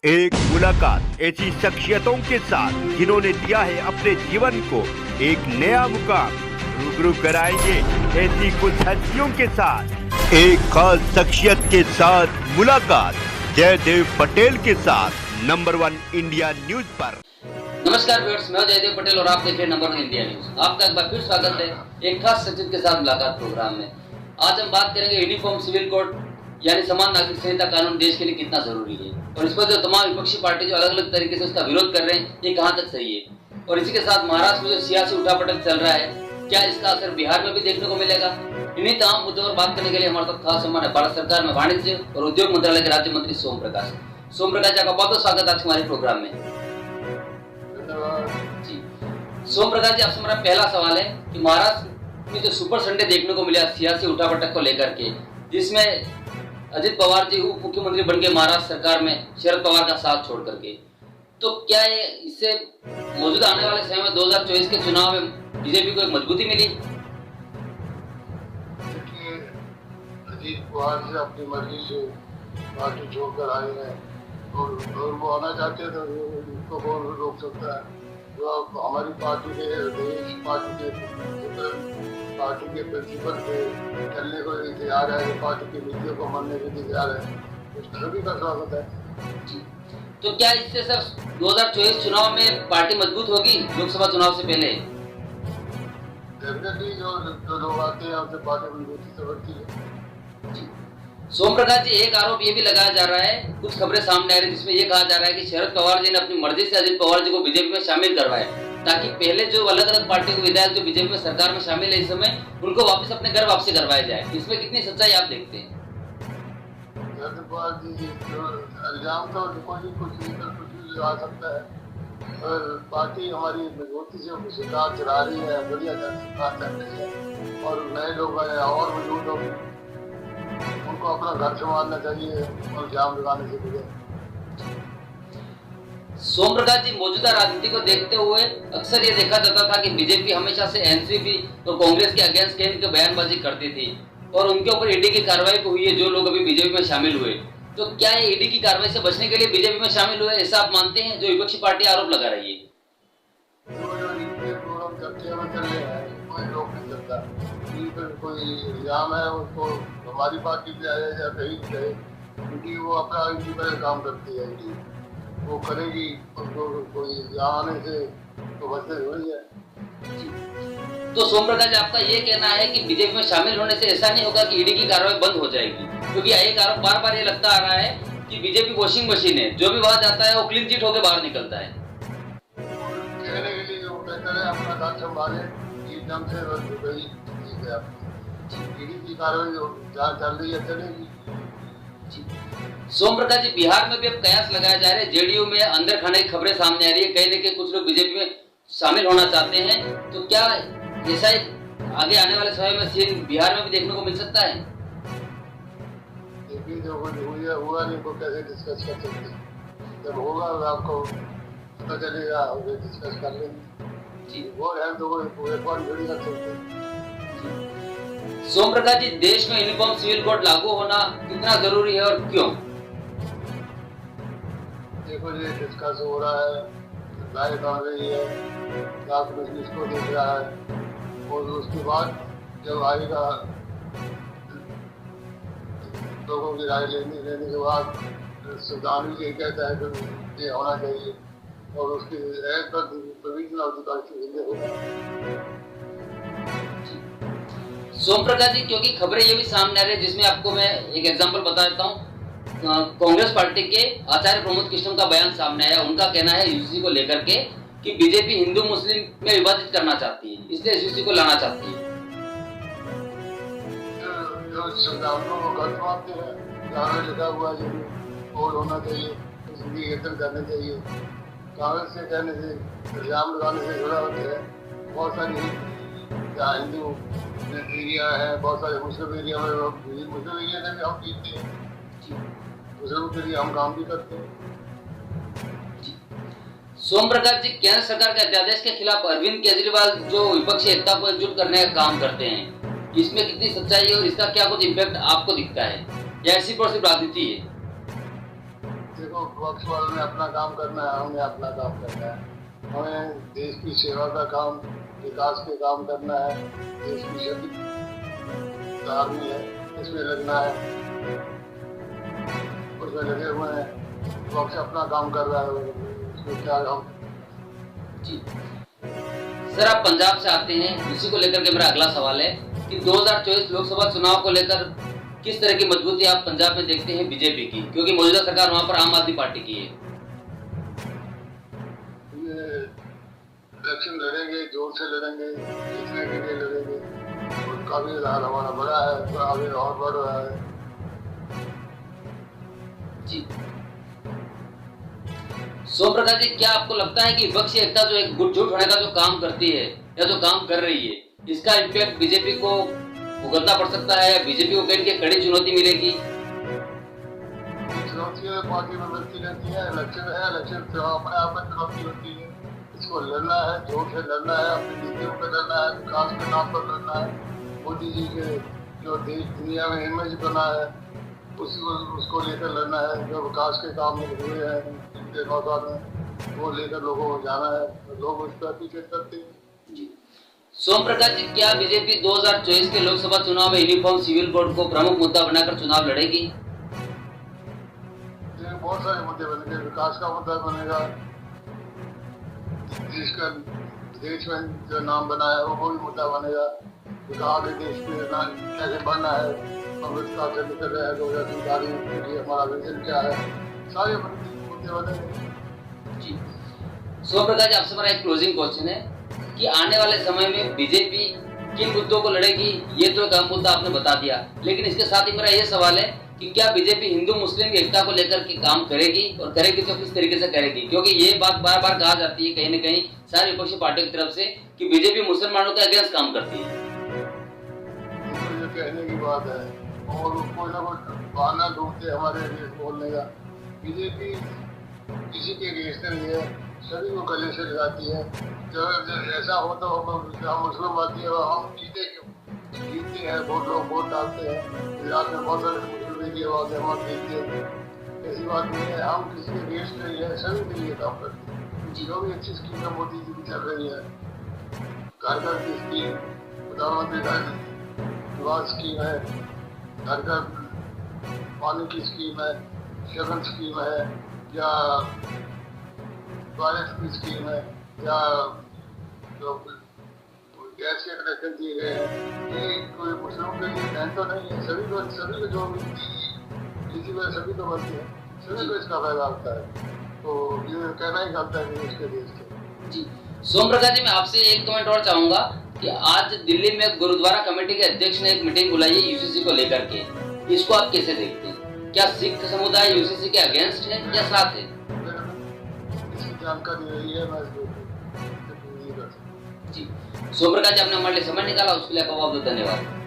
एक मुलाकात ऐसी शख्सियतों के साथ जिन्होंने दिया है अपने जीवन को एक नया मुकाम। रूबरू कराएंगे ऐसी कुछ हस्तियों के साथ एक खास शख्सियत के साथ मुलाकात जयदेव पटेल के साथ नंबर 1 इंडिया न्यूज पर। नमस्कार व्यूअर्स, मैं जयदेव पटेल और आप देख रहे हैं नंबर 1 इंडिया न्यूज। आपका एक बार फिर स्वागत है एक खास शख्सियत के साथ मुलाकात प्रोग्राम में। आज हम बात करेंगे यूनिफॉर्म सिविल कोड यानी समान नागरिक संहिता कानून देश के लिए कितना जरूरी है और इस पर जो तमाम विपक्षी पार्टी जो अलग अलग तरीके से उसका विरोध कर रहे हैं ये कहां तक सही है। और इसी के साथ महाराष्ट्र में जो सियासी उठापटक चल रहा है, क्या इसका असर बिहार में भी देखने को मिलेगा? इन्हीं तमाम मुद्दों पर बात करने के लिए हमारे साथ खास मेहमान है भारत सरकार में वाणिज्य और उद्योग मंत्रालय के राज्य मंत्री सोम प्रकाश जी का बहुत स्वागत है आज हमारे प्रोग्राम में। जी सोम प्रकाश जी, आपसे मेरा पहला सवाल है कि महाराष्ट्र में जो सुपर संडे देखने को मिला सियासी उठापटक को लेकर के, जिसमें अजित पवार जी उप मुख्यमंत्री बन गए महाराष्ट्र सरकार में शरद पवार का साथ छोड़ करके, तो क्या ये इससे मौजूदा आने वाले समय में 2024 के चुनाव में बीजेपी को एक मजबूती मिली? देखिए, अजित पवार जी अपनी मर्जी से पार्टी छोड़कर आए हैं और वो आना चाहते हैं तो उनको कौन रोक सकता है। जो हमारी पार्टी के देश पार्टी के प्रिंसिपल पे चलने को तैयार है, पार्टी की नीतियों को मानने के लिए तैयार है, उस सभी का स्वागत है। तो क्या इससे सर 2024 चुनाव में पार्टी मजबूत होगी लोकसभा चुनाव से पहले? डेफिनेटली जो लोग आते हैं उनसे पार्टी मजबूती से बढ़ती है। सोम प्रकाश जी, एक आरोप ये भी लगाया जा रहा है, कुछ खबरें सामने आ रही है जिसमें ये कहा जा रहा है कि शरद पवार जी ने अपनी मर्जी से अजित पवार जी को बीजेपी में शामिल करवाया ताकि पहले जो अलग अलग पार्टी के विधायक जो बीजेपी में सरकार में शामिल है इस समय, उनको वापस अपने घर वापसी करवाया जाए। इसमें कितनी सच्चाई आप देखते हैं? शरद पवार जी इल्जाम तो कुछ भी आ सकता है और पार्टी हमारी मजबूती से उनको सरकार चला रही है, बढ़िया सरकार चल रही है और नए लोग आए और मजबूत होगी, उनको अपना घर संभालना चाहिए और जाम लगाने से बगैर। सोम प्रकाश जी, मौजूदा राजनीति को देखते हुए अक्सर ये देखा जाता था कि बीजेपी हमेशा से एनसीपी और कांग्रेस के अगेंस्ट कहीं की बयानबाजी करती थी और उनके ऊपर ईडी की कार्रवाई भी हुई है जो लोग अभी बीजेपी में शामिल हुए। तो क्या ये ईडी की कार्रवाई से बचने के लिए बीजेपी में शामिल हुए, ऐसा आप मानते हैं जो विपक्षी पार्टी आरोप लगा रही है? कोई इल्जाम है उसको हमारी पार्टी पे आया या कहीं जाए, क्योंकि वो अपना इनकी तरह काम करती है, वो करेगी, उनको कोई इल्जाम आने से तो बचते हुई है। तो सोम प्रकाश, आपका ये कहना है कि बीजेपी में शामिल होने से ऐसा नहीं होगा कि ईडी की कार्रवाई बंद हो जाएगी, क्योंकि एक आरोप बार बार ये लगता आ रहा है कि बीजेपी वॉशिंग मशीन है, जो भी वहां जाता है वो क्लीन चिट होकर बाहर निकलता है। कहने के लिए वो बेहतर है अपना काम संभाले, एकदम से गई ठीक है, ईडी की कार्रवाई चल रही है, चलेगी। सोम प्रकाश जी, बिहार में भी अब कयास लगाया जा रहा है, जेडीयू में अंदर खाने की खबरें सामने आ रही है, कहीं न कहीं कुछ लोग बीजेपी में शामिल होना चाहते हैं, तो क्या ऐसा आगे आने वाले समय में सीन बिहार में भी देखने को मिल सकता है? देखिए, जो कुछ हुआ नहीं को कैसे डिस्कस कर सकते, जब होगा आपको पता चलेगा, डिस्कस कर लेंगे। वो है तो वो कौन खड़ी कर सकते। सोम प्रकाश जी, देश में यूनिफॉर्म सिविल कोड लागू होना कितना जरूरी है और क्यों? देखो, ये डिस्कस हो रहा है, राय बन रही है, इसको देख रहा है और उसके बाद जब आएगा लोगों की राय लेने के बाद संविधान भी ये कहता है कि ये होना चाहिए और उसकी प्रोविजनल अधिकार होगा। सोम प्रकाश जी, क्योंकि खबरें ये भी सामने आ रही है, जिसमें आपको मैं एक एग्जांपल बता देता हूँ। कांग्रेस पार्टी के आचार्य प्रमोद कृष्ण का बयान सामने आया, उनका कहना है यूसीसी को लेकर के कि बीजेपी हिंदू मुस्लिम में विभाजित करना चाहती है, इसलिए यूसीसी को लाना चाहती है। जो संविधानों को गलत मानते हैं, जहाँ लिखा हुआ है कोड होना चाहिए, उसकी यत्न करने चाहिए, कांग्रेस से कहने से इल्जाम लगाने से जुड़ा होता है। बहुत सारी जहाँ हिंदू एरिया है, बहुत सारे मुस्लिम एरिया में मुस्लिम एरिया में भी हम जीतते हैं, मुस्लिम के लिए हम काम भी करते हैं। सोम प्रकाश जी, केंद्र सरकार के अध्यादेश के खिलाफ अरविंद केजरीवाल जो विपक्षी एकता को एकजुट करने का काम करते हैं, इसमें कितनी सच्चाई है और इसका क्या कुछ इम्पैक्ट आपको दिखता है या ऐसी पर सिर्फ राजनीति है? देखो, तो विपक्ष वालों ने अपना काम करना है, हमें अपना काम करना है। हमें देश की सेवा का काम, विकास के काम करना है। देश की शक्ति आर्मी है, इसमें लगना है, उसमें लगे हुए हैं। विपक्ष अपना काम कर रहा है, उसमें क्या हम। जी सर, आप पंजाब से आते हैं, इसी को लेकर के मेरा अगला सवाल है कि 2024 लोकसभा चुनाव को लेकर किस तरह की मजबूती आप पंजाब में देखते हैं बीजेपी की, क्योंकि मौजूदा सरकार वहां पर आम आदमी पार्टी की है। ये इलेक्शन लड़ेंगे, जोर से लड़ेंगे, जीतने के लिए लड़ेंगे। उनका भी हाल हमारा बड़ा है, तो आगे और बढ़ रहा है। जी सोम प्रकाश जी, क्या आपको लगता है कि विपक्षी एकता जो एक गुटजुट होने का जो काम करती है या जो काम कर रही है, इसका इम्पैक्ट बीजेपी को भुगतना पड़ सकता है या बीजेपी को कहीं कड़ी चुनौती मिलेगी? चुनौतियां पार्टी में मिलती रहती है। इलेक्शन है, इलेक्शन तो अपने आप में चुनौती होती है। इसको लड़ना है, जोर से लड़ना है, अपनी नीतियों पर लड़ना है, विकास के नाम पर लड़ना है। मोदी जी के जो देश दुनिया में इमेज बना है, उसको लेकर लड़ना है। जो विकास के काम हुए हैं पिछले 9 साल में, वो लेकर लोगों को जाना है। लोग उस पर अप्रिशिएट करते हैं। सोम प्रकाश जी, क्या बीजेपी 2024 के लोकसभा चुनाव में यूनिफॉर्म सिविल कोड को प्रमुख मुद्दा बनाकर चुनाव लड़ेगी? बहुत सारे मुद्दे बनेंगे। विकास का मुद्दा बनेगा, देश में जो नाम बना है वो भी मुद्दा बनेगा। आगे देश के नाम कैसे बढ़ना है, अमृत काल से निकल रहे हैं 2047 के लिए हमारा विजन क्या है, सारे मुद्दे बनेंगे। जी सोम प्रकाश जी, आपसे मेरा एक क्लोजिंग क्वेश्चन है कि आने वाले समय में बीजेपी किन मुद्दों को लड़ेगी, ये तो एक अहम मुद्दा आपने बता दिया, लेकिन इसके साथ ही मेरा ये सवाल है कि क्या बीजेपी हिंदू मुस्लिम एकता को लेकर के काम करेगी, और करेगी तो किस तरीके से करेगी? क्योंकि ये बात बार बार कहा जाती है कहीं न कहीं सारी विपक्षी पार्टियों की तरफ से कि बीजेपी मुसलमानों के अगेंस्ट काम करती है। ये कहने की बात है, और कोई ना कोई बहाना ढूंढते हमारे अगेंस्ट बोलने का। बीजेपी किसी के अगेंस्ट नहीं है, सभी को गले से लगाती है। जब ऐसा हो तो हम मुसलमानवादी है, हम जीतते हैं, लोग वोट डालते हैं। गुजरात में बहुत सारे मुसलमान की आवाज़ है, हम जीतते हैं। ऐसी बात नहीं है, हम किसी के अगेंस्ट नहीं है, सभी के लिए काम करते हैं। जो भी अच्छी स्कीम है मोदी जी की चल रही है, घर घर की स्कीम, प्रधानमंत्री का निवास स्कीम है, घर घर पानी की स्कीम है, शगन स्कीम है, या टॉयलेट की स्कीम है, या जो गैस के कनेक्शन दिए गए हैं। ये कोई मुस्लिमों के लिए बहन तो नहीं है, सभी को जो इसी वजह सभी को बनती है, सभी को इसका फायदा होता है। तो ये कहना ही गलत है कि इसके देश से। जी सोम प्रकाश जी, मैं आपसे एक कमेंट और चाहूंगा कि आज दिल्ली में गुरुद्वारा कमेटी के अध्यक्ष ने एक मीटिंग बुलाई है यूसीसी को लेकर के, इसको आप कैसे देखते हैं? क्या सिख समुदाय यूसीसी के अगेंस्ट है या साथ है? इसकी जानकारी रही है, मैं जी सोम प्रकाश जी, आपने हमारे लिए समय निकाला, उसके लिए आपका बहुत बहुत धन्यवाद।